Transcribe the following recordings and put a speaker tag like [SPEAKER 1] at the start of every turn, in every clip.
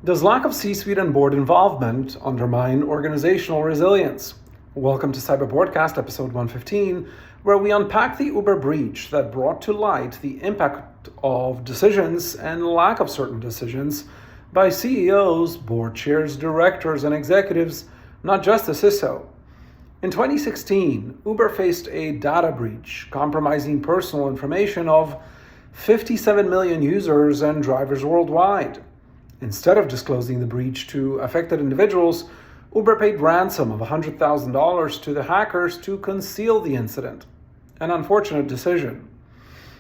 [SPEAKER 1] Does lack of C-suite and board involvement undermine organizational resilience? Welcome to Cyber Broadcast episode 115, where we unpack the Uber breach that brought to light the impact of decisions and lack of certain decisions by CEOs, board chairs, directors, and executives, not just the CISO. In 2016, Uber faced a data breach compromising personal information of 57 million users and drivers worldwide. Instead of disclosing the breach to affected individuals, Uber paid ransom of $100,000 to the hackers to conceal the incident. An unfortunate decision.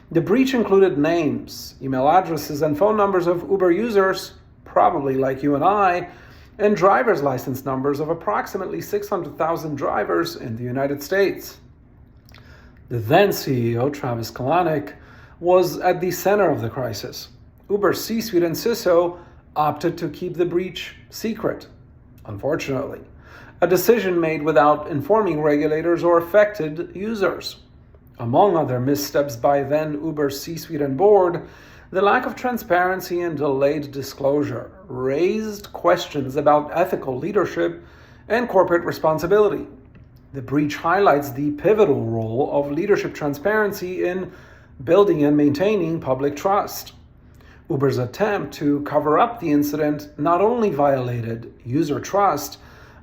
[SPEAKER 1] The breach included names, email addresses, and phone numbers of Uber users, probably like you and I, and driver's license numbers of approximately 600,000 drivers in the United States. The then CEO, Travis Kalanick, was at the center of the crisis. Uber's C-suite and CISO opted to keep the breach secret, unfortunately. A decision made without informing regulators or affected users. Among other missteps by then Uber's C-suite and board, the lack of transparency and delayed disclosure raised questions about ethical leadership and corporate responsibility. The breach highlights the pivotal role of leadership transparency in building and maintaining public trust. Uber's attempt to cover up the incident not only violated user trust,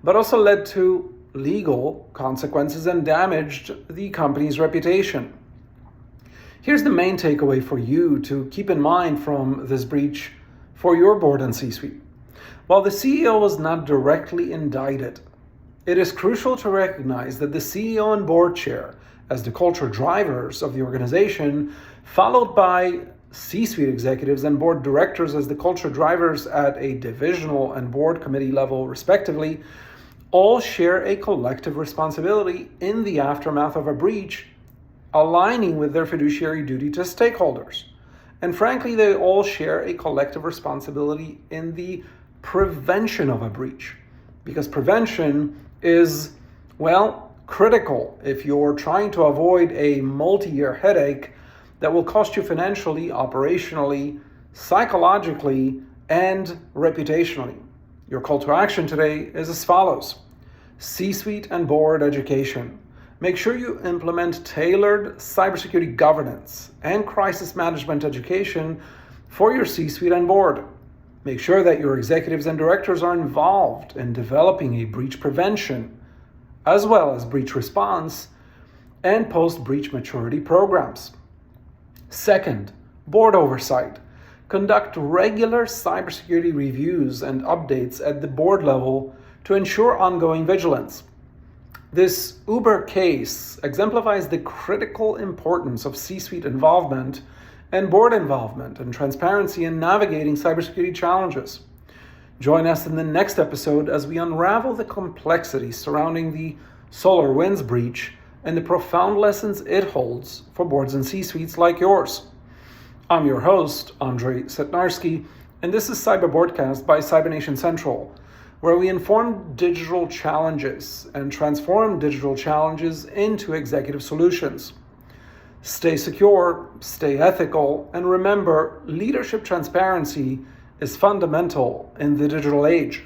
[SPEAKER 1] but also led to legal consequences and damaged the company's reputation. Here's the main takeaway for you to keep in mind from this breach for your board and C-suite. While the CEO was not directly indicted, it is crucial to recognize that the CEO and board chair, as the culture drivers of the organization, followed by C-suite executives and board directors as the culture drivers at a divisional and board committee level, respectively, all share a collective responsibility in the aftermath of a breach, aligning with their fiduciary duty to stakeholders. And frankly, they all share a collective responsibility in the prevention of a breach, because prevention is, critical if you're trying to avoid a multi-year headache that will cost you financially, operationally, psychologically, and reputationally. Your call to action today is as follows. C-suite and board education. Make sure you implement tailored cybersecurity governance and crisis management education for your C-suite and board. Make sure that your executives and directors are involved in developing a breach prevention, as well as breach response and post-breach maturity programs. Second, board oversight. Conduct regular cybersecurity reviews and updates at the board level to ensure ongoing vigilance. This Uber case exemplifies the critical importance of C-suite involvement and board involvement and transparency in navigating cybersecurity challenges. Join us in the next episode as we unravel the complexities surrounding the SolarWinds breach and the profound lessons it holds for boards and C-suites like yours. I'm your host, Andrei Setnarski, and this is Cyber Broadcast by CyberNation Central, where we inform digital challenges and transform digital challenges into executive solutions. Stay secure, stay ethical, and remember, leadership transparency is fundamental in the digital age.